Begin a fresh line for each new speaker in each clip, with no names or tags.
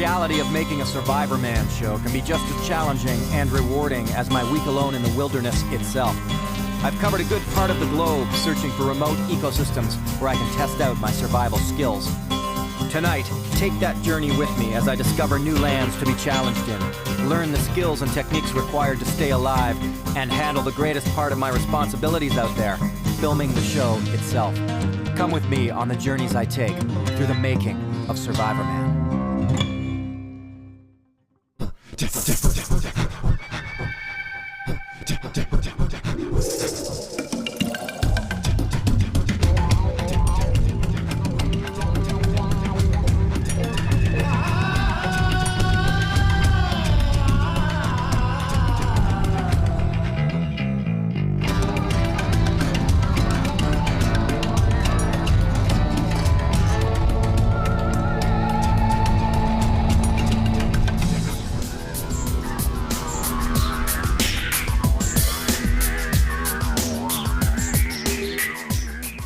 reality of making a Survivorman show can be just as challenging and rewarding as my week alone in the wilderness itself. I've covered a good part of the globe searching for remote ecosystems where I can test out my survival skills. Tonight, take that journey with me as I discover new lands to be challenged in, learn the skills and techniques required to stay alive, and handle the greatest part of my responsibilities out there, filming the show itself. Come with me on the journeys I take through the making of Survivorman.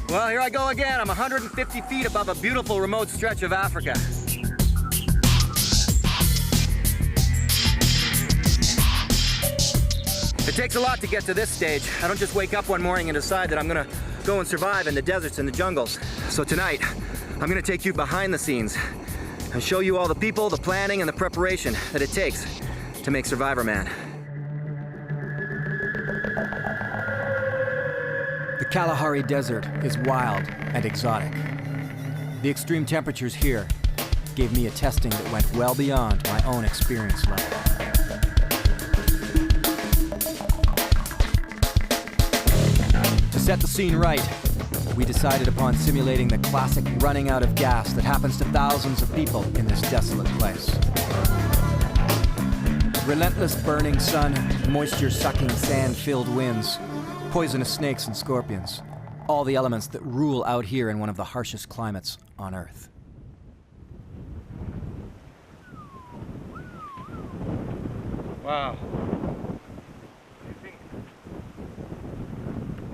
Well, here I go again. I'm 150 feet above a beautiful remote stretch of Africa. It takes a lot to get to this stage. I don't just wake up one morning and decide that I'm gonna go and survive in the deserts and the jungles. So tonight, I'm gonna take you behind the scenes and show you all the people, the planning, and the preparation that it takes to make Survivorman. The Kalahari Desert is wild and exotic. The extreme temperatures here gave me a testing that went well beyond my own experience level. To set the scene right, we decided upon simulating the classic running out of gas that happens to thousands of people in this desolate place. Relentless burning sun, moisture-sucking sand-filled winds, poisonous snakes and scorpions, all the elements that rule out here in one of the harshest climates on Earth. Wow.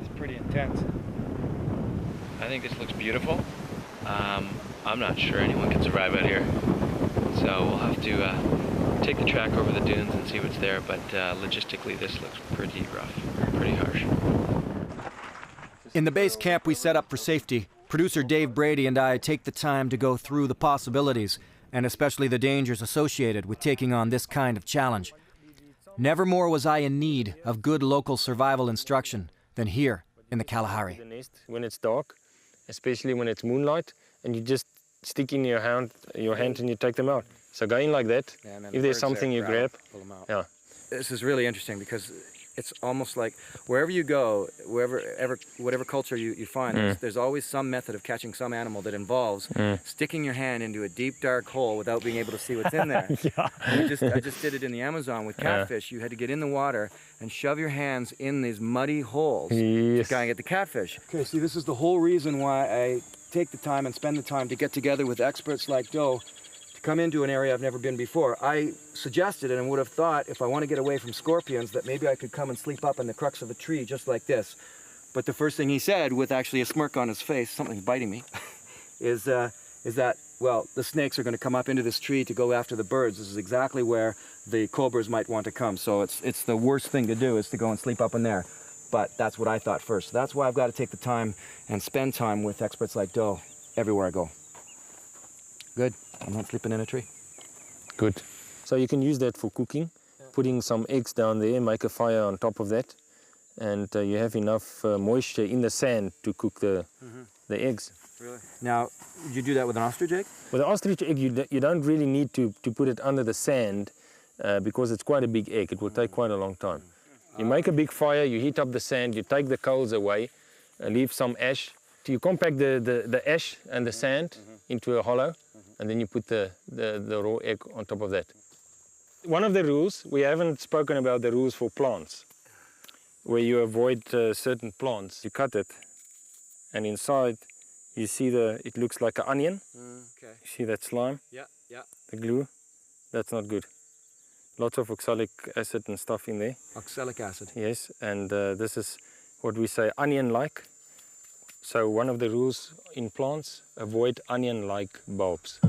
It's pretty intense.
I think this looks beautiful. I'm not sure anyone can survive out here, so we'll have to take the track over the dunes and see what's there, but logistically this looks pretty rough, pretty harsh.
In the base camp we set up for safety, producer Dave Brady and I take the time to go through the possibilities, and especially the dangers associated with taking on this kind of challenge. Never more was I in need of good local survival instruction than here in the Kalahari.
When it's dark, especially when it's moonlight, and you just stick in your hand and you take them out. So go in like that. If there's something you grab,
pull them out.
yeah.
This is really interesting because it's almost like wherever you go, whatever culture you find, there's always some method of catching some animal that involves sticking your hand into a deep, dark hole without being able to see what's in there.
Yeah.
I just did it in the Amazon with catfish. You had to get in the water and shove your hands in these muddy holes to kind of get the catfish. Okay, see, this is the whole reason why I take the time and spend the time to get together with experts like Doe to come into an area I've never been before. I suggested and would have thought if I want to get away from scorpions that maybe I could come and sleep up in the crux of a tree just like this. But the first thing he said, with actually a smirk on his face, something's biting me, is that, well, the snakes are going to come up into this tree to go after the birds. This is exactly where the cobras might want to come. So it's the worst thing to do is to go and sleep up in there. But that's what I thought first. So that's why I've got to take the time and spend time with experts like Doe everywhere I go. Good. I'm not sleeping in a tree.
Good. So you can use that for cooking, putting some eggs down there, make a fire on top of that, and you have enough moisture in the sand to cook the eggs.
Really? Now, you do that with an ostrich egg?
With an ostrich egg, you don't really need to put it under the sand because it's quite a big egg. It will take quite a long time. You make a big fire, you heat up the sand, you take the coals away, leave some ash. You compact the ash and the sand into a hollow, and then you put the raw egg on top of that. One of the rules, we haven't spoken about the rules for plants, where you avoid certain plants. You cut it, and inside you see it looks like an onion.
Okay.
You see that slime?
Yeah, yeah.
The glue? That's not good. Lots of oxalic acid and stuff in there.
Oxalic acid?
Yes, and this is what we say onion-like. So one of the rules in plants, avoid onion-like bulbs.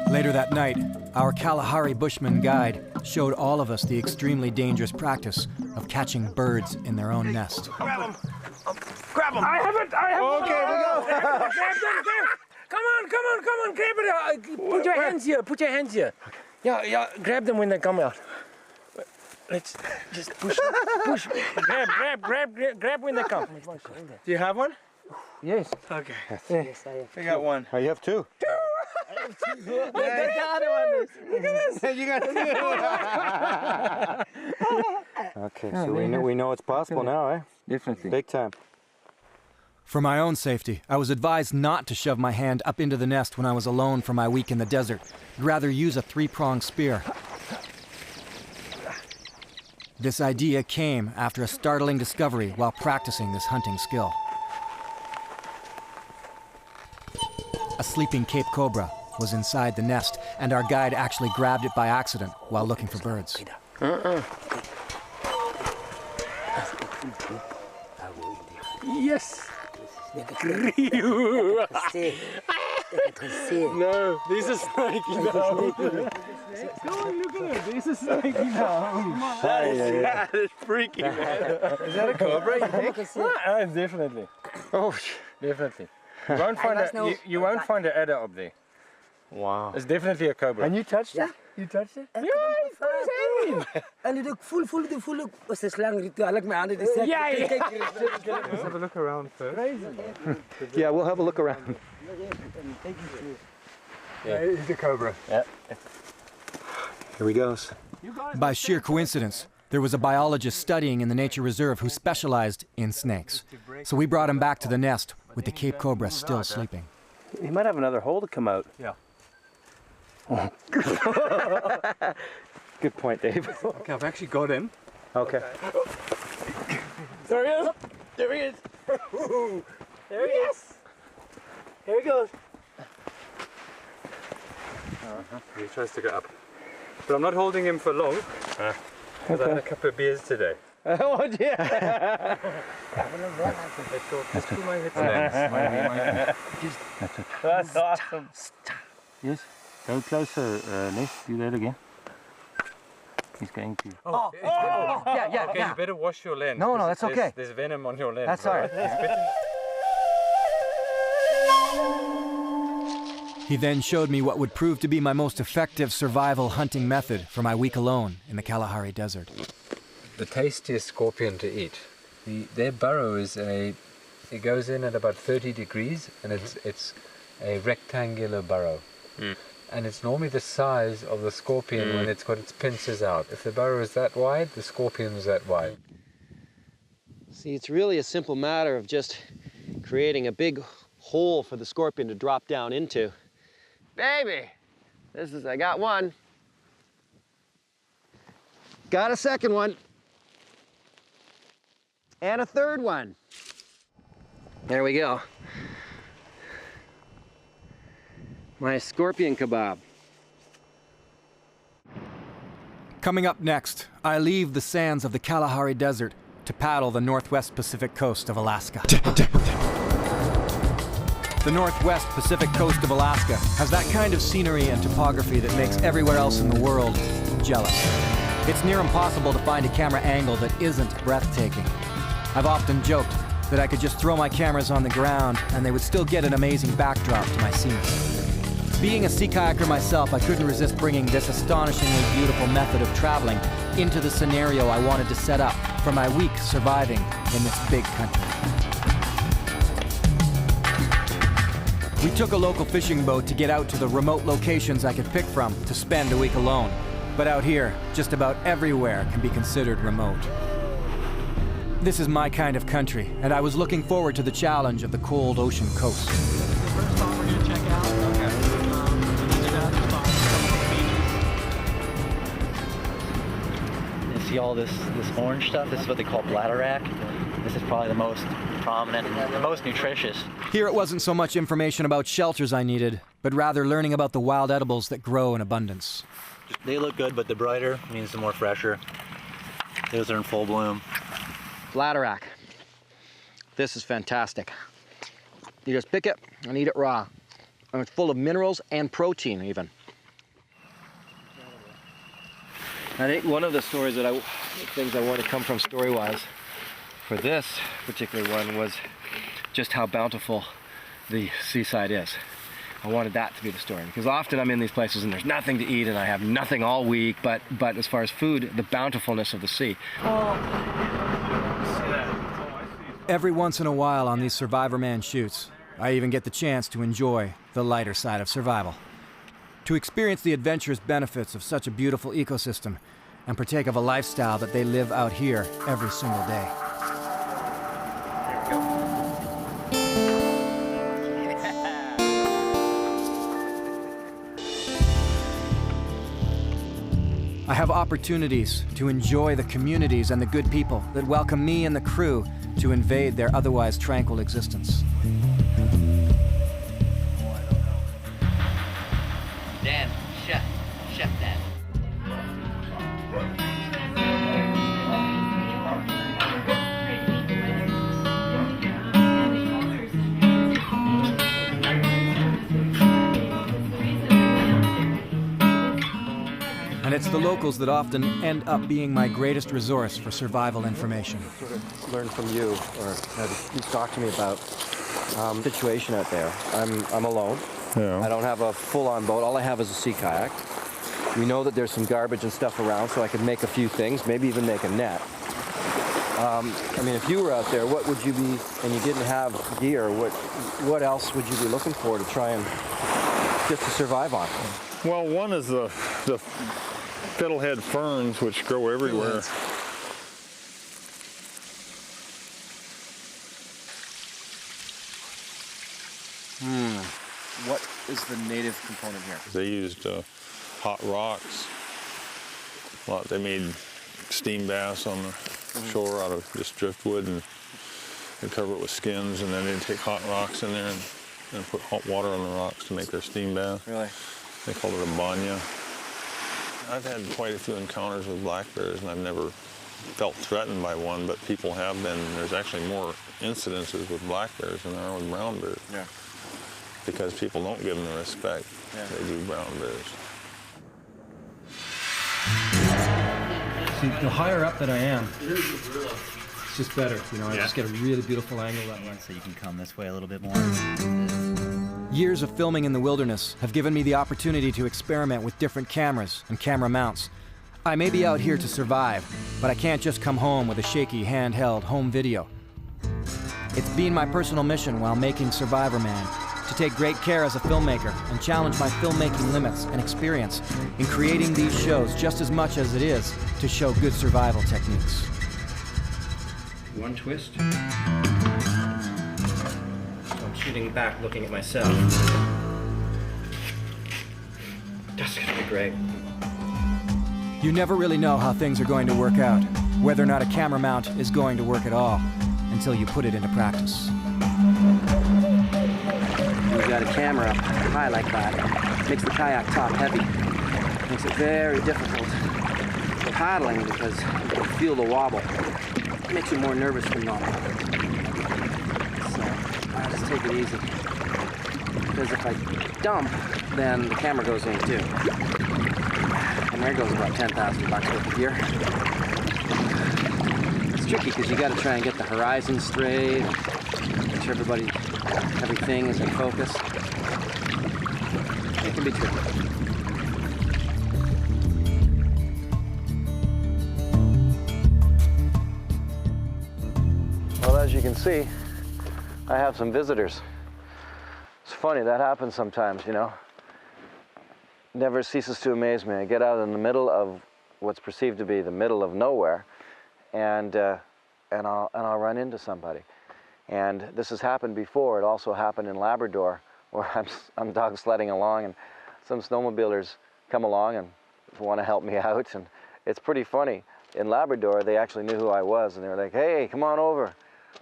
Later that night, our Kalahari Bushman guide showed all of us the extremely dangerous practice of catching birds in their own nest.
Grab him! Grab him! I have it! I have it! Okay, we go! Grab them! Come on! Grab it! Put your hands here! Put your hands here! Yeah, grab them when they come out. Let's just push. Grab when they come.
Do you have one?
Yes.
Okay.
Yes, I have.
I got one.
Oh, you have two?
Look at the other one. Look at this.
You got two.
Okay, so we know it's possible now, eh?
Definitely.
Big time. For my own safety, I was advised not to shove my hand up into the nest when I was alone for my week in the desert. I'd rather use a 3-pronged spear. This idea came after a startling discovery while practicing this hunting skill. A sleeping Cape Cobra was inside the nest, and our guide actually grabbed it by accident while looking for birds.
Yes. No, this is snaky now. Go on, look at it. This is snaky now.
That is freaky, man. Is that a cobra, you think?
Definitely.
Oh,
Definitely. You won't find an adder up there.
Wow.
It's definitely a cobra.
And you touched it? You touched it?
Yeah, he put his hand in.
En dit ook voel was de slang ritueel met handen de sek.
Ja.
Let's have a look around first.
yeah, we'll have a look around.
Yeah, it's a cobra.
Yeah.
Here he goes. By sheer coincidence, there was a biologist studying in the nature reserve who specialized in snakes. So we brought him back to the nest with the Cape Cobra still sleeping.
He might have another hole to come out.
Yeah. Good point, Dave.
Okay, I've actually got him.
Okay.
There he is. There he is. There he is. Here he goes.
He tries to get up. But I'm not holding him for long. Because I had a couple of beers today.
Oh, yeah. That's awesome.
Yes, go closer, Ness. Do that again. He's going to.
Yeah.
Okay, you better wash your lens.
No, that's okay.
There's venom on your lens.
That's all right. He then showed me what would prove to be my most effective survival hunting method for my week alone in the Kalahari Desert.
The tastiest scorpion to eat. Their burrow it goes in at about 30 degrees, and it's a rectangular burrow. And it's normally the size of the scorpion when it's got its pincers out. If the burrow is that wide, the scorpion is that wide.
See, it's really a simple matter of just creating a big hole for the scorpion to drop down into. Baby, I got one. Got a second one. And a third one. There we go. My scorpion kebab.
Coming up next, I leave the sands of the Kalahari Desert to paddle the northwest Pacific coast of Alaska. The northwest Pacific coast of Alaska has that kind of scenery and topography that makes everywhere else in the world jealous. It's near impossible to find a camera angle that isn't breathtaking. I've often joked that I could just throw my cameras on the ground and they would still get an amazing backdrop to my scenes. Being a sea kayaker myself, I couldn't resist bringing this astonishingly beautiful method of traveling into the scenario I wanted to set up for my week surviving in this big country. We took a local fishing boat to get out to the remote locations I could pick from to spend a week alone. But out here, just about everywhere can be considered remote. This is my kind of country, and I was looking forward to the challenge of the cold ocean coast.
The first spot we're going to check out. You see all this orange stuff? This is what they call bladderwrack. This is probably the most prominent and the most nutritious.
Here it wasn't so much information about shelters I needed, but rather learning about the wild edibles that grow in abundance.
They look good, but the brighter means the more fresher. Those are in full bloom.
Bladderwrack. This is fantastic. You just pick it and eat it raw. And it's full of minerals and protein even. I think one of the stories that things I want to come from story-wise for this particular one was just how bountiful the seaside is. I wanted that to be the story, because often I'm in these places and there's nothing to eat and I have nothing all week, but as far as food, the bountifulness of the sea.
Every once in a while on these Survivorman shoots, I even get the chance to enjoy the lighter side of survival. To experience the adventurous benefits of such a beautiful ecosystem and partake of a lifestyle that they live out here every single day. I have opportunities to enjoy the communities and the good people that welcome me and the crew to invade their otherwise tranquil existence.
Dan, chef Dan.
And it's the locals that often end up being my greatest resource for survival information.
Sort of learn from you, or you talk to me about situation out there. I'm alone.
Yeah.
I don't have a full-on boat. All I have is a sea kayak. We know that there's some garbage and stuff around, so I could make a few things, maybe even make a net. I mean, if you were out there, what would you be, and you didn't have gear, what else would you be looking for to try and just to survive on?
Well, one is the fiddlehead ferns, which grow everywhere.
What is the native component here?
They used hot rocks. They made steam baths on the shore out of just driftwood, and they cover it with skins, and then they'd take hot rocks in there and put hot water on the rocks to make their steam bath.
Really?
They called it a banya. I've had quite a few encounters with black bears, and I've never felt threatened by one, but people have been. There's actually more incidences with black bears than there are with brown bears.
Yeah.
Because people don't give them the respect they do brown bears.
See, the higher up that I am, it's just better. You know, I just get a really beautiful angle that way.
So you can come this way a little bit more.
Years of filming in the wilderness have given me the opportunity to experiment with different cameras and camera mounts. I may be out here to survive, but I can't just come home with a shaky handheld home video. It's been my personal mission while making Survivorman to take great care as a filmmaker and challenge my filmmaking limits and experience in creating these shows just as much as it is to show good survival techniques.
One twist. So I'm shooting back, looking at myself. That's gonna be great.
You never really know how things are going to work out, whether or not a camera mount is going to work at all, until you put it into practice.
We've got a camera up high like that. Makes the kayak top heavy. Makes it very difficult for paddling because you can feel the wobble. It makes you more nervous than normal. So I just take it easy. Because if I dump, then the camera goes in too. And there goes about $10,000 worth of gear. It's tricky because you got to try and get the horizon straight, make sure everything is in focus. It can be tricky. Well, as you can see, I have some visitors. It's funny, that happens sometimes, you know. Never ceases to amaze me. I get out in the middle of what's perceived to be the middle of nowhere, and I'll run into somebody. And this has happened before. It also happened in Labrador, where I'm dog sledding along, and some snowmobilers come along and want to help me out. And it's pretty funny. In Labrador, they actually knew who I was, and they were like, "Hey, come on over.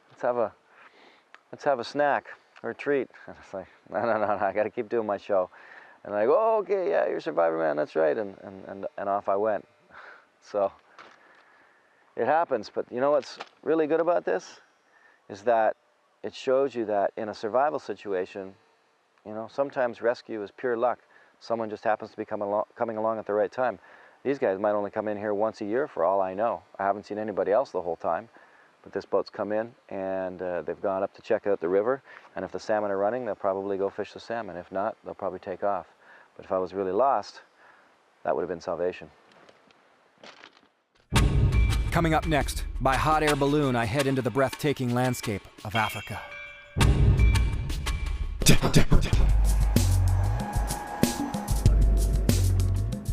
Let's have a snack or a treat." And it's like, no, I got to keep doing my show. And I go, "Oh, okay, yeah, you're Survivorman, that's right," and off I went. So it happens, but you know what's really good about this is that it shows you that in a survival situation, you know, sometimes rescue is pure luck. Someone just happens to be coming along at the right time. These guys might only come in here once a year for all I know. I haven't seen anybody else the whole time. But this boat's come in and they've gone up to check out the river. And if the salmon are running, they'll probably go fish the salmon. If not, they'll probably take off. But if I was really lost, that would have been salvation.
Coming up next, by hot air balloon, I head into the breathtaking landscape of Africa.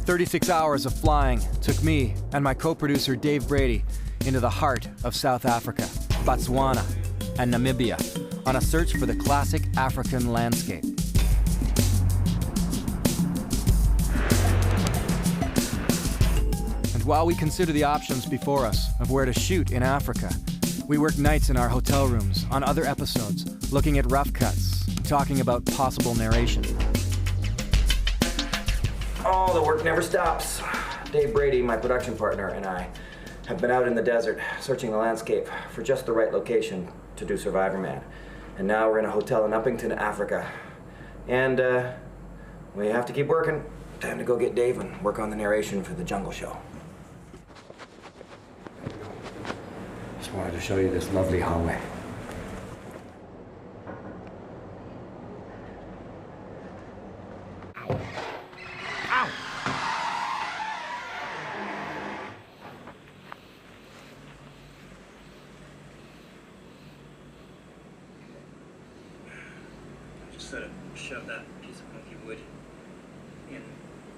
36 hours of flying took me and my co-producer Dave Brady into the heart of South Africa, Botswana, and Namibia on a search for the classic African landscape. And while we consider the options before us of where to shoot in Africa, we work nights in our hotel rooms on other episodes, looking at rough cuts, talking about possible narration. Oh, the work never stops. Dave Brady, my production partner, and I have been out in the desert searching the landscape for just the right location to do Survivorman. And now we're in a hotel in Upington, Africa. And we have to keep working. Time to go get Dave and work on the narration for the Jungle Show. Just wanted to show you this lovely hallway.
Sort of shove that piece of monkey wood in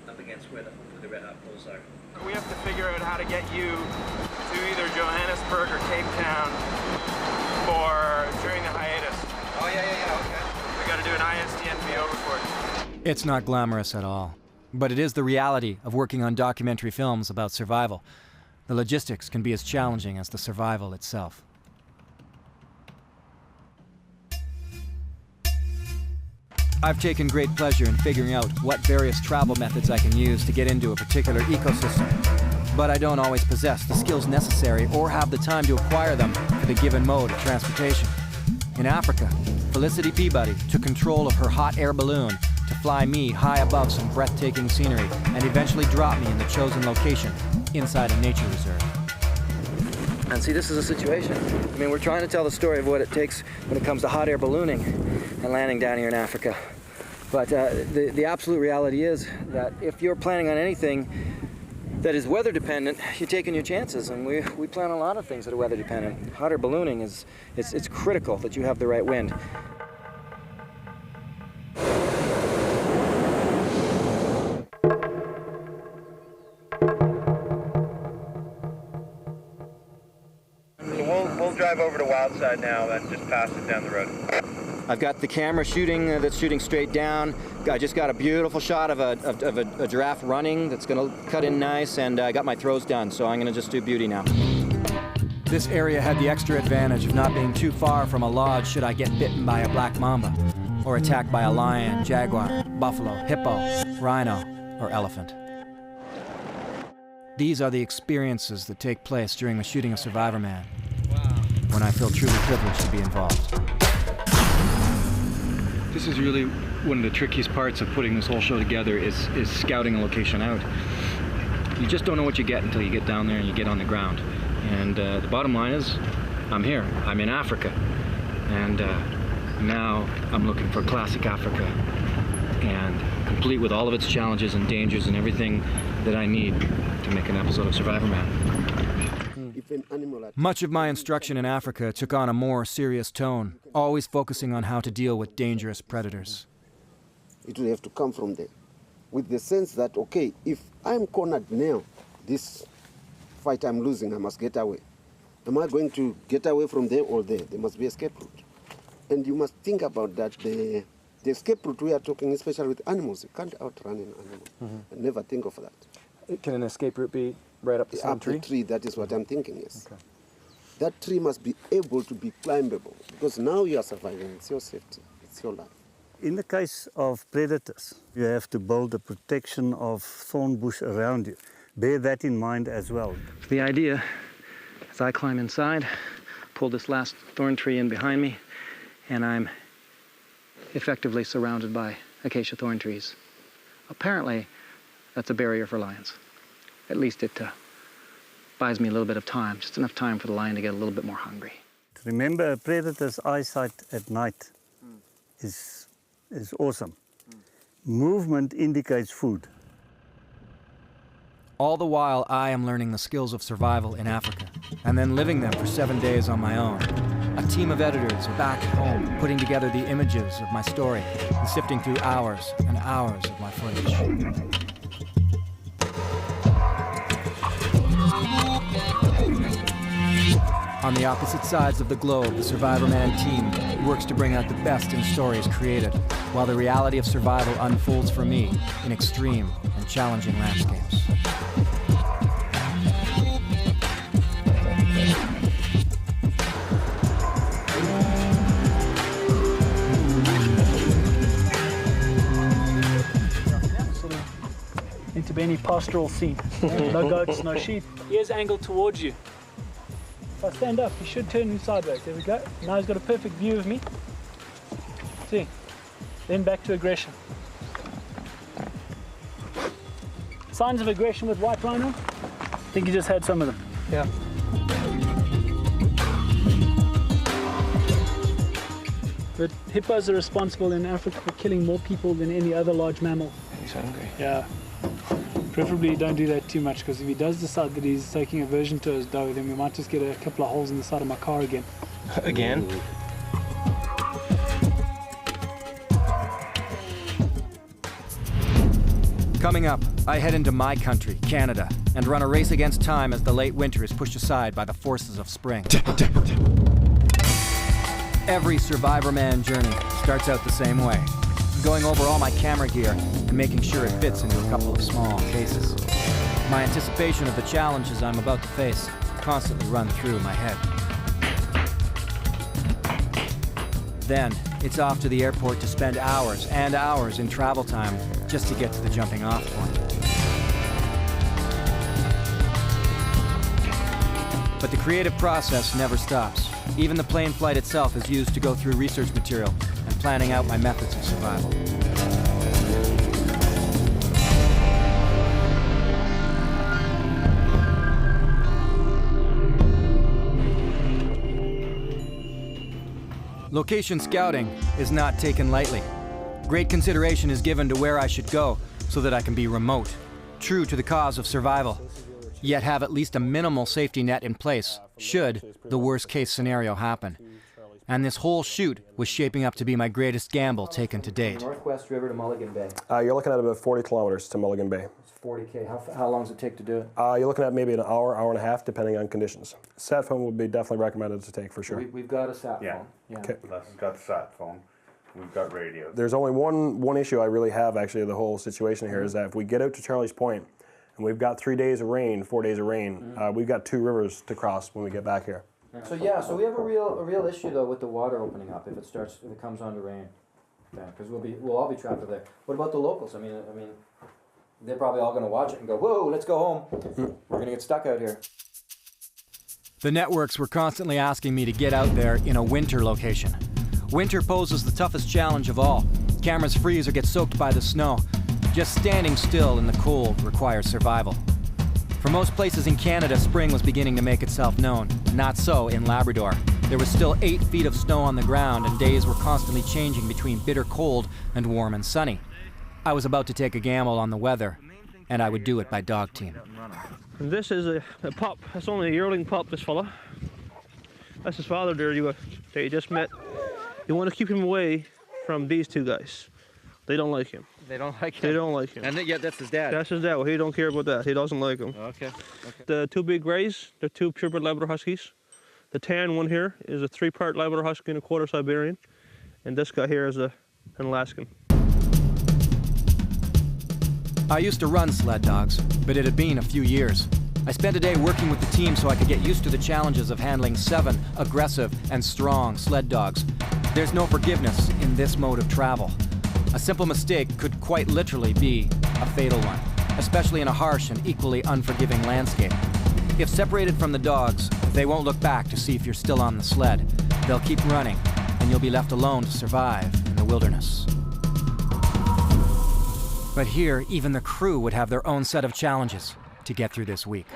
up against where the red hot poles are.
We have to figure out how to get you to either Johannesburg or Cape Town for during the hiatus.
Oh yeah, okay.
We got to do an ISDN VO recording.
It's not glamorous at all, but it is the reality of working on documentary films about survival. The logistics can be as challenging as the survival itself. I've taken great pleasure in figuring out what various travel methods I can use to get into a particular ecosystem, but I don't always possess the skills necessary or have the time to acquire them for the given mode of transportation. In Africa, Felicity Peabody took control of her hot air balloon to fly me high above some breathtaking scenery and eventually drop me in the chosen location inside a nature reserve. And see, this is a situation. I mean, we're trying to tell the story of what it takes when it comes to hot air ballooning and landing down here in Africa. But the absolute reality is that if you're planning on anything that is weather dependent, you're taking your chances. And we plan a lot of things that are weather dependent. Hot air ballooning it's critical that you have the right wind.
We'll drive over to Wildside now and just pass it down the road.
I've got the camera shooting that's shooting straight down. I just got a beautiful shot of a giraffe running that's going to cut in nice, and I got my throws done, so I'm going to just do beauty now. This area had the extra advantage of not being too far from a lodge should I get bitten by a black mamba or attacked by a lion, jaguar, buffalo, hippo, rhino, or elephant. These are the experiences that take place during the shooting of Survivorman, when I feel truly privileged to be involved. This is really one of the trickiest parts of putting this whole show together is scouting a location out. You just don't know what you get until you get down there and you get on the ground. And the bottom line is, I'm here. I'm in Africa. And now I'm looking for classic Africa, and complete with all of its challenges and dangers and everything that I need to make an episode of Survivorman. Much of my instruction in Africa took on a more serious tone, always focusing on how to deal with dangerous predators.
It will have to come from there, with the sense that, okay, if I'm cornered now, this fight I'm losing, I must get away. Am I going to get away from there or there? There must be escape route. And you must think about that. The escape route we are talking, especially with animals, you can't outrun an animal. I never think of that.
Can an escape route be right up the same tree?
Up the tree, that is what I'm thinking, yes. Okay. That tree must be able to be climbable, because now you are surviving. It's your safety, it's your life.
In the case of predators, you have to build a protection of thorn bush around you. Bear that in mind as well.
The idea, as I climb inside, pull this last thorn tree in behind me, and I'm effectively surrounded by acacia thorn trees. Apparently, that's a barrier for lions.
at least it buys me a little bit of time, just enough time for the lion to get a little bit more hungry.
Remember, a predator's eyesight at night is awesome. Movement indicates food.
All the while, I am learning the skills of survival in Africa, and then living them for 7 days on my own. A team of editors are back at home, putting together the images of my story and sifting through hours and hours of my footage. On the opposite sides of the globe, the Survivorman team works to bring out the best in stories created, while the reality of survival unfolds for me in extreme and challenging landscapes.
Need to be any pastoral scene. No goats, no sheep. Ears angled towards you. If I stand up, he should turn me sideways. There we go. Now he's got a perfect view of me. See? Then back to aggression. Signs of aggression with white rhino? I think you just had some of them. Yeah. But hippos are responsible in Africa for killing more people than any other large mammal.
He's hungry.
Yeah. Preferably don't do that too much, because if he does decide that he's taking aversion to his doe, then we might just get a couple of holes in the side of my car again.
Again?
Coming up, I head into my country, Canada, and run a race against time as the late winter is pushed aside by the forces of spring. Every Survivorman journey starts out the same way, going over all my camera gear and making sure it fits into a couple of small cases. My anticipation of the challenges I'm about to face constantly run through my head. Then, it's off to the airport to spend hours and hours in travel time just to get to the jumping off point. But the creative process never stops. Even the plane flight itself is used to go through research material and planning out my methods of survival. Location scouting is not taken lightly. Great consideration is given to where I should go so that I can be remote, true to the cause of survival, yet have at least a minimal safety net in place should the worst case scenario happen. And this whole shoot was shaping up to be my greatest gamble taken to date. Northwest River to Mulligan Bay.
You're looking at about 40 kilometers to Mulligan Bay.
It's 40K. How long does it take to do it?
You're looking at maybe an hour, hour and a half, depending on conditions. Sat phone would be definitely recommended to take for sure.
We've got a sat phone.
Yeah. Okay.
We've got the sat phone. We've got radio.
There's only one issue I really have actually of the whole situation here is that if we get out to Charlie's Point and we've got 3 days of rain, 4 days of rain, we've got 2 rivers to cross when we get back here.
So we have a real issue though with the water opening up if it comes on to rain, because we'll all be trapped up there. What about the locals? I mean, they're probably all going to watch it and go, "Whoa, let's go home. We're going to get stuck out here." The networks were constantly asking me to get out there in a winter location. Winter poses the toughest challenge of all. Cameras freeze or get soaked by the snow. Just standing still in the cold requires survival. For most places in Canada, spring was beginning to make itself known. Not so in Labrador. There was still 8 feet of snow on the ground, and days were constantly changing between bitter cold and warm and sunny. I was about to take a gamble on the weather, and I would do it by dog team.
And this is a pup. That's only a yearling pup, this fella. That's his father there that you just met. You want to keep him away from these 2 guys. They don't like him.
They don't like him?
They don't like him.
And that's his dad?
That's his dad. Well, he don't care about that. He doesn't like him.
Okay.
The 2 big grays, they're 2 purebred Labrador Huskies. The tan one here is a 3-part Labrador Husky and a quarter Siberian. And this guy here is an Alaskan.
I used to run sled dogs, but it had been a few years. I spent a day working with the team so I could get used to the challenges of handling 7 aggressive and strong sled dogs. There's no forgiveness in this mode of travel. A simple mistake could quite literally be a fatal one, especially in a harsh and equally unforgiving landscape. If separated from the dogs, they won't look back to see if you're still on the sled. They'll keep running, and you'll be left alone to survive in the wilderness. But here, even the crew would have their own set of challenges. to get through this week.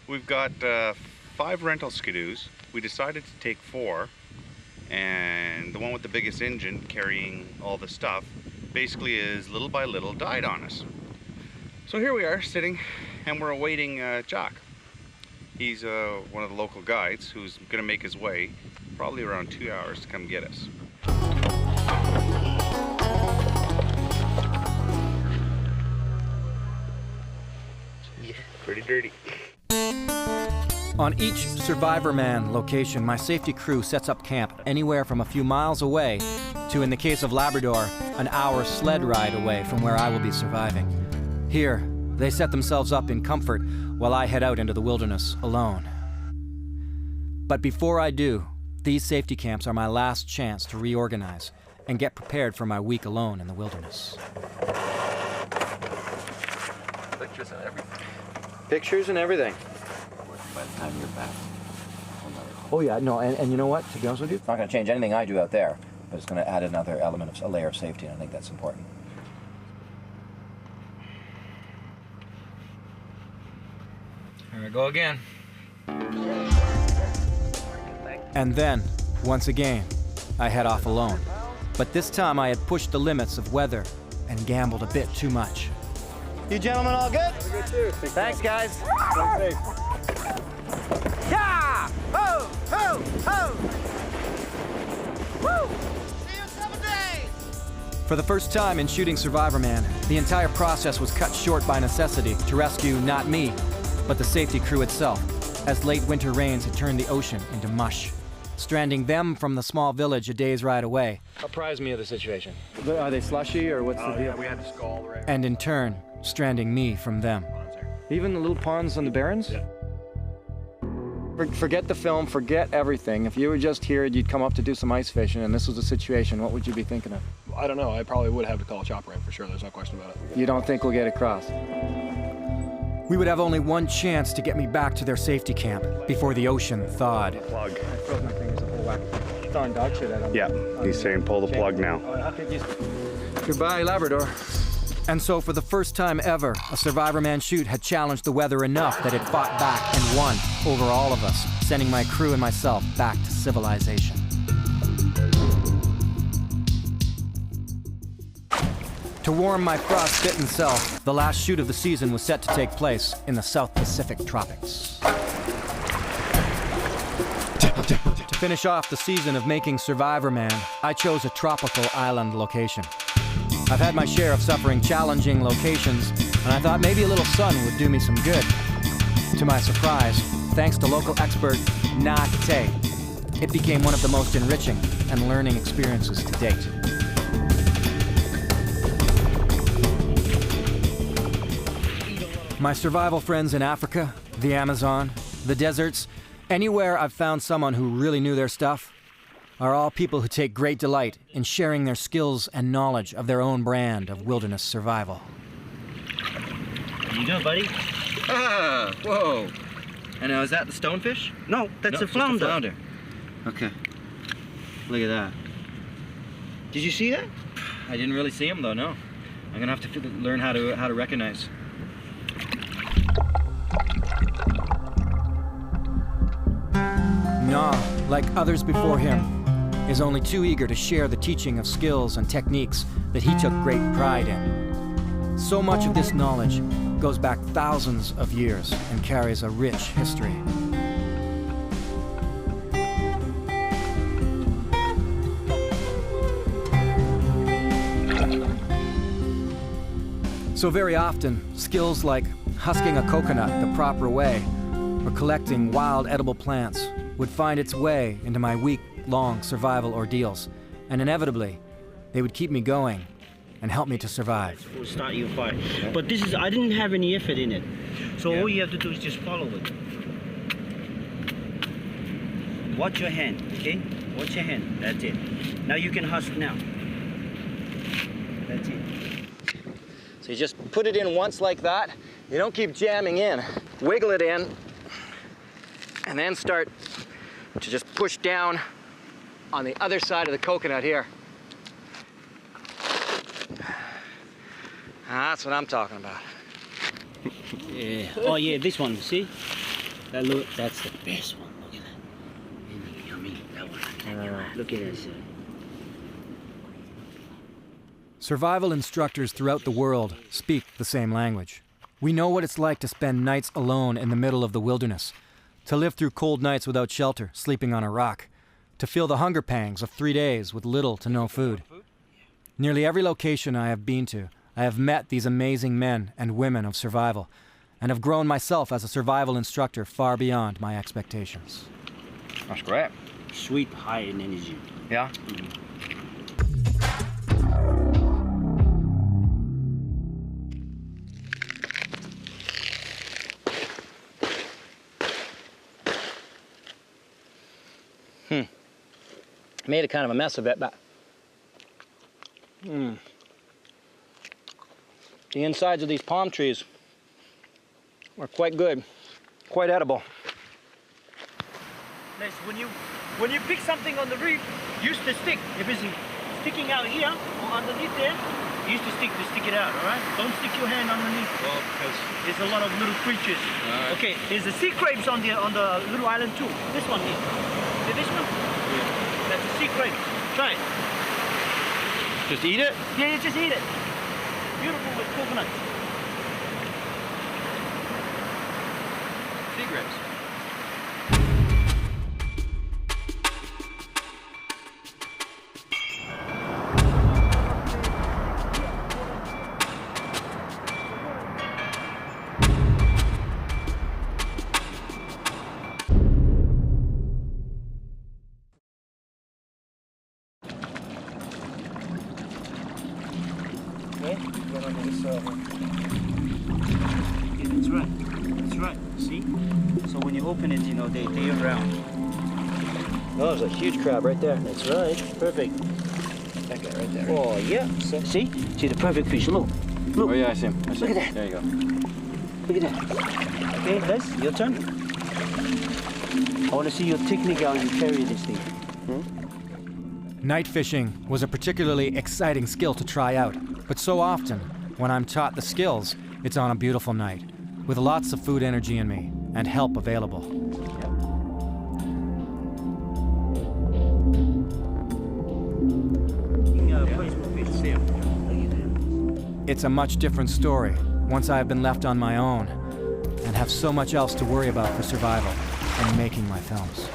We've got 5 rental skidoos. We decided to take 4, and the one with the biggest engine carrying all the stuff basically is little by little died on us. So here we are sitting and we're awaiting Jock. He's one of the local guides who's going to make his way probably around 2 hours to come get us.
Yeah, pretty dirty.
On each Survivorman location, my safety crew sets up camp anywhere from a few miles away to, in the case of Labrador, an hour sled ride away from where I will be surviving. Here, they set themselves up in comfort while I head out into the wilderness alone. But before I do, these safety camps are my last chance to reorganize and get prepared for my week alone in the wilderness.
Pictures and everything.
Pictures and everything.
By the time you're back.
Oh yeah, no, and you know what, to be honest with you?
It's not going to change anything I do out there, but it's going to add another element of a layer of safety, and I think that's important.
Here I go again. And then, once again, I head off alone. But this time I had pushed the limits of weather and gambled a bit too much. You gentlemen all good?
Good too.
Thanks, guys.
Yeah! Ho! Ho! Ho! Woo! See you in 7 days!
For the first time in shooting Survivorman, the entire process was cut short by necessity to rescue not me, but the safety crew itself, as late winter rains had turned the ocean into mush, stranding them from the small village a day's ride away.
Apprise me of the situation.
Are they slushy, or what's the deal?
Yeah, we had to scald right.
And in turn, stranding me from them. Even the little ponds on the barrens?
Yeah.
Forget the film, forget everything. If you were just here, you'd come up to do some ice fishing, and this was the situation, what would you be thinking of?
I don't know. I probably would have to call a chopper in for sure. There's no question about it.
You don't think we'll get across? We would have only one chance to get me back to their safety camp before the ocean thawed.
Plug.
I froze my fingers a whole whack. Throwing dog shit at him.
Yeah, he's saying pull the plug now.
Goodbye, Labrador. And so for the first time ever, a Survivorman shoot had challenged the weather enough that it fought back and won over all of us, sending my crew and myself back to civilization. To warm my frostbitten self, the last shoot of the season was set to take place in the South Pacific tropics. To finish off the season of making Survivorman, I chose a tropical island location. I've had my share of suffering challenging locations, and I thought maybe a little sun would do me some good. To my surprise, thanks to local expert Na Te, it became one of the most enriching and learning experiences to date. My survival friends in Africa, the Amazon, the deserts, anywhere I've found someone who really knew their stuff, are all people who take great delight in sharing their skills and knowledge of their own brand of wilderness survival.
How you doing, buddy?
Ah, whoa. And now, is that the stonefish?
No, that's a flounder.
Just a flounder. Okay. Look at that.
Did you see that?
I didn't really see him though, no. I'm gonna have to learn how to recognize. Na, like others before him, is only too eager to share the teaching of skills and techniques that he took great pride in. So much of this knowledge goes back thousands of years and carries a rich history. So very often, skills like husking a coconut the proper way or collecting wild edible plants would find its way into my week-long survival ordeals, and inevitably, they would keep me going and help me to survive.
We'll start your fire. But this is, I didn't have any effort in it. So all you have to do is just follow it. Watch your hand, okay? Watch your hand, that's it. Now you can husk now. That's it.
So you just put it in once like that. You don't keep jamming in. Wiggle it in, and then start to just push down on the other side of the coconut here.
That's what I'm talking about.
Yeah. Oh yeah, this one. See? That look. That's the best one. Look at that. Yummy. That one. Look at this.
Survival instructors throughout the world speak the same language. We know what it's like to spend nights alone in the middle of the wilderness, to live through cold nights without shelter, sleeping on a rock, to feel the hunger pangs of 3 days with little to no food. Nearly every location I have been to, I have met these amazing men and women of survival, and have grown myself as a survival instructor far beyond my expectations.
That's great.
Sweet, high in energy.
Yeah? Made a kind of a mess of it, but the insides of these palm trees are quite good, quite edible.
Les, when you pick something on the reef, use the stick. If it's sticking out here or underneath there, use the stick to stick it out, all right? Don't stick your hand underneath. Well, because there's a lot of little creatures. Okay, there's the sea crabs on the little island too. This one here. See this one? Yeah. That's a sea crab. Try it.
Just eat it?
Yeah, just eat it. Beautiful with coconut.
Sea grapes.
They around.
Oh, there's a huge crab right there. That's right. Perfect. That guy right there.
Oh, yeah. See the perfect fish. Look.
Oh, yeah, I see him.
Look at that.
There you go.
Look at that. Okay, Les, your turn. I want to see your technique how you carry this thing.
Night fishing was a particularly exciting skill to try out, but so often, when I'm taught the skills, it's on a beautiful night, with lots of food energy in me and help available. It's a much different story once I have been left on my own and have so much else to worry about for survival and making my films.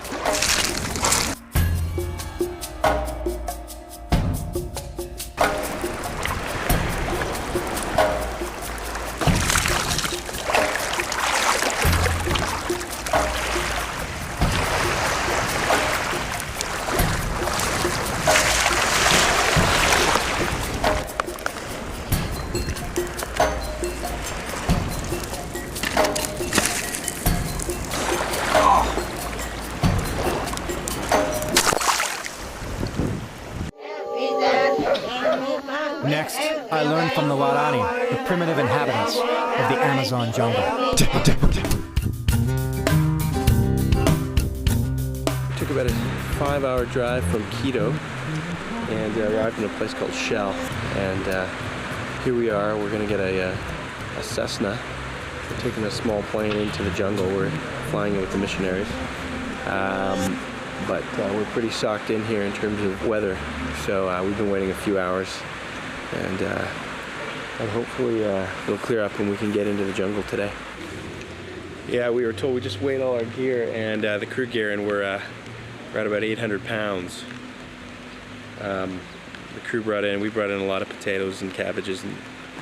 Next, I learned from the Warani, the primitive inhabitants of the Amazon jungle.
We took about a 5-hour drive from Quito and arrived in a place called Shell. And here we are. We're going to get a Cessna. We're taking a small plane into the jungle. We're flying it with the missionaries. But we're pretty socked in here in terms of weather. So we've been waiting a few hours. And hopefully it'll clear up and we can get into the jungle today. Yeah, we were told we just weighed all our gear and the crew gear, and we're at about 800 pounds. The crew we brought in a lot of potatoes and cabbages and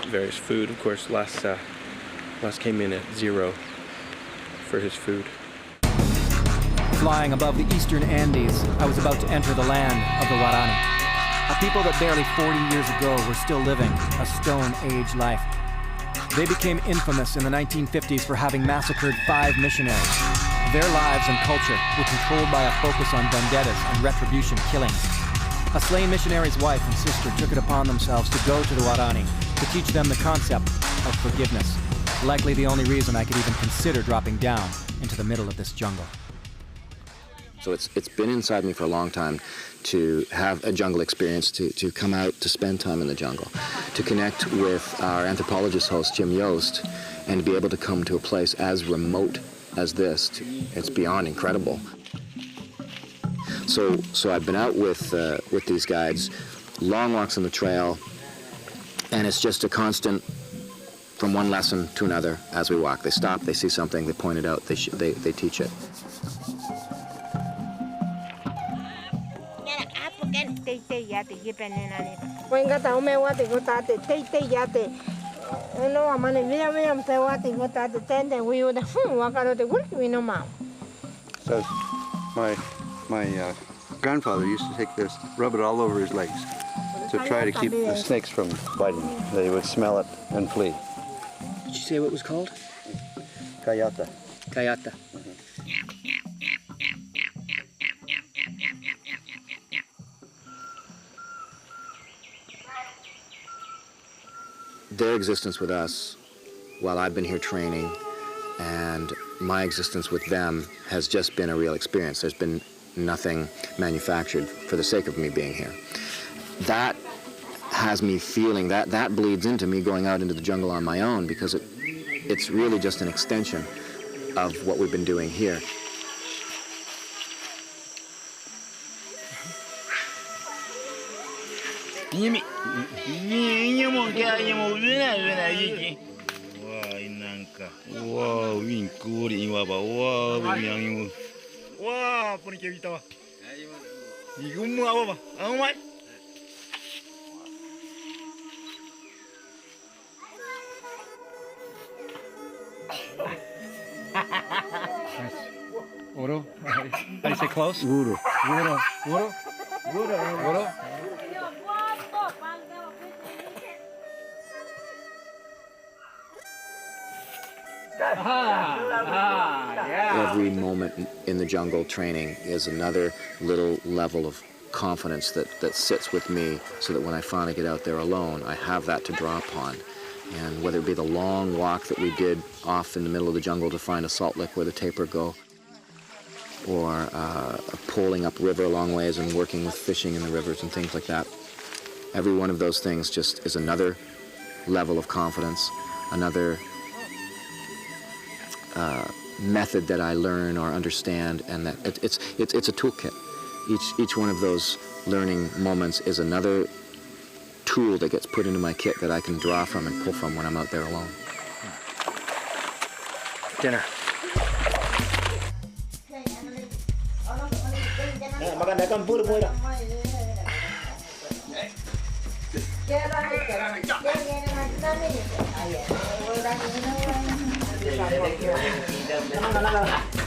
various food. Of course, Les came in at 0 for his food.
Flying above the eastern Andes, I was about to enter the land of the Warani. A people that barely 40 years ago were still living a Stone Age life. They became infamous in the 1950s for having massacred 5 missionaries. Their lives and culture were controlled by a focus on vendettas and retribution killings. A slain missionary's wife and sister took it upon themselves to go to the Warani to teach them the concept of forgiveness. Likely the only reason I could even consider dropping down into the middle of this jungle.
So it's been inside me for a long time to have a jungle experience, to come out to spend time in the jungle, to connect with our anthropologist host, Jim Yost, and be able to come to a place as remote as this. It's beyond incredible. So I've been out with these guides, long walks on the trail, and it's just a constant from one lesson to another as we walk. They stop, they see something, they point it out, they teach it.
So my grandfather used to take this, rub it all over his legs to try to keep the snakes from biting. They would smell it and flee.
Did you say what it was called?
Kayata.
Kayata.
Their existence with us, while I've been here training, and my existence with them has just been a real experience. There's been nothing manufactured for the sake of me being here. That has me feeling, that bleeds into me going out into the jungle on my own, because it's really just an extension of what we've been doing here.
Uro? How do you say close?
Uro.
Uro. Uro. Uro. Uro.
Every moment in the jungle training is another little level of confidence that sits with me, so that when I finally get out there alone, I have that to draw upon. And whether it be the long walk that we did off in the middle of the jungle to find a salt lick where the tapir go, or poling up river a long ways and working with fishing in the rivers and things like that. Every one of those things just is another level of confidence, another method that I learn or understand, and that it's a toolkit. Each one of those learning moments is another tool that gets put into my kit that I can draw from and pull from when I'm out there alone.
Dinner.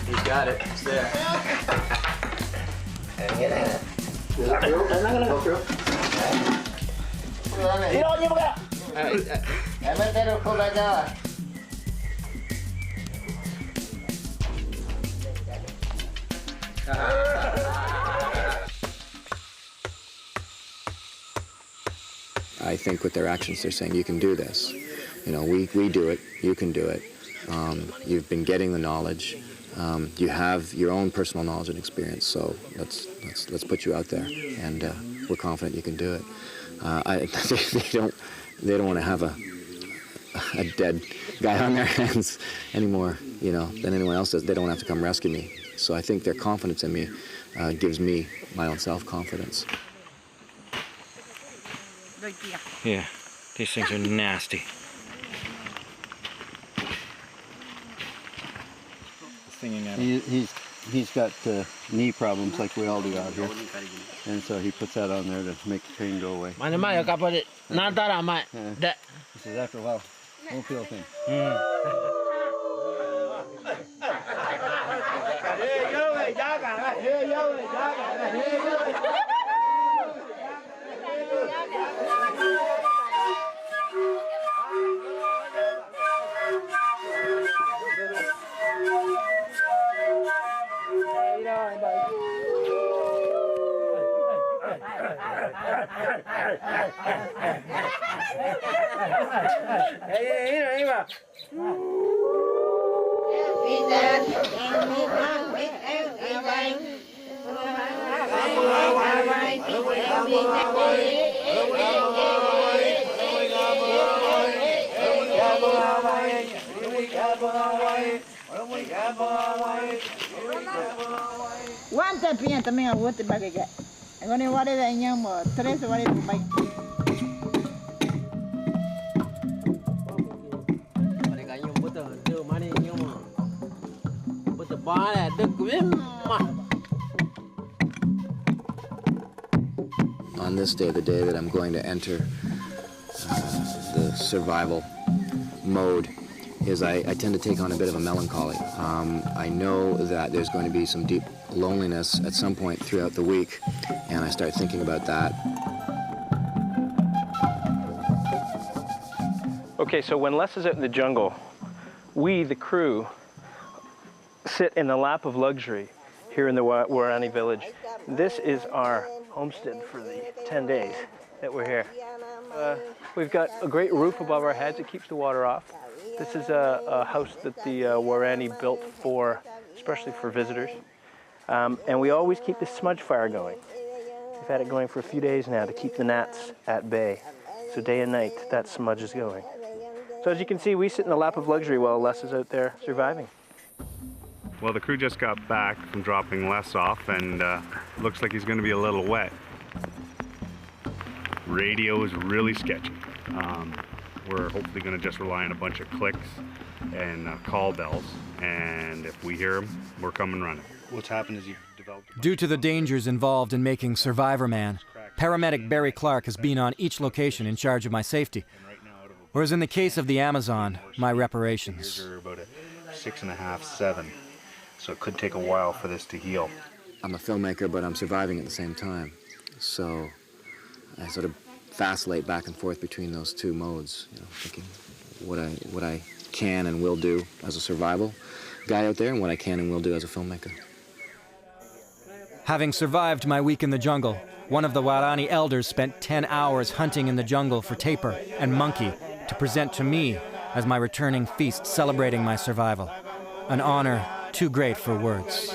He's got it. It's there.
I think with their actions, they're saying, you can do this. You know, we do it, you can do it. You've been getting the knowledge. You have your own personal knowledge and experience, so let's put you out there, and we're confident you can do it. They don't want to have a dead guy on their hands anymore, you know, than anyone else does. They don't have to come rescue me. So I think their confidence in me gives me my own self-confidence.
Yeah, these things are nasty.
He's got knee problems like we all do out here, and so he puts that on there to make the pain go away. He says after a while, won't feel a thing.
Guanta piña también a gusto para que agora eu vou dar nhamo 3 vale do pai.
Mari ganyo buta do mari nyamo. Buta bala de gwimma.
On this day, the day that I'm going to enter the survival mode, is I tend to take on a bit of a melancholy. I know that there's going to be some deep loneliness at some point throughout the week, and I start thinking about that.
Okay, so when Les is out in the jungle, we, the crew, sit in the lap of luxury here in the Warani village. This is our homestead for the 10 days that we're here. We've got a great roof above our heads. It keeps the water off. This is a house that the Warani built especially for visitors. And we always keep the smudge fire going. We've had it going for a few days now to keep the gnats at bay. So day and night, that smudge is going. So as you can see, we sit in the lap of luxury while Les is out there surviving.
Well, the crew just got back from dropping Les off, and looks like he's going to be a little wet. Radio is really sketchy. We're hopefully going to just rely on a bunch of clicks and call bells, and if we hear them, we're coming running. What's happened is you've developed...
Due to the dangers involved in making Survivorman, paramedic Barry Clark has been on each location in charge of my safety. Whereas in the case of the Amazon, my reparations.
Are about a 6.5, 7, so it could take a while for this to heal.
I'm a filmmaker, but I'm surviving at the same time. So I sort of vacillate back and forth between those two modes, thinking what I can and will do as a survival guy out there and what I can and will do as a filmmaker.
Having survived my week in the jungle, one of the Warani elders spent 10 hours hunting in the jungle for tapir and monkey to present to me as my returning feast celebrating my survival. An honor too great for words.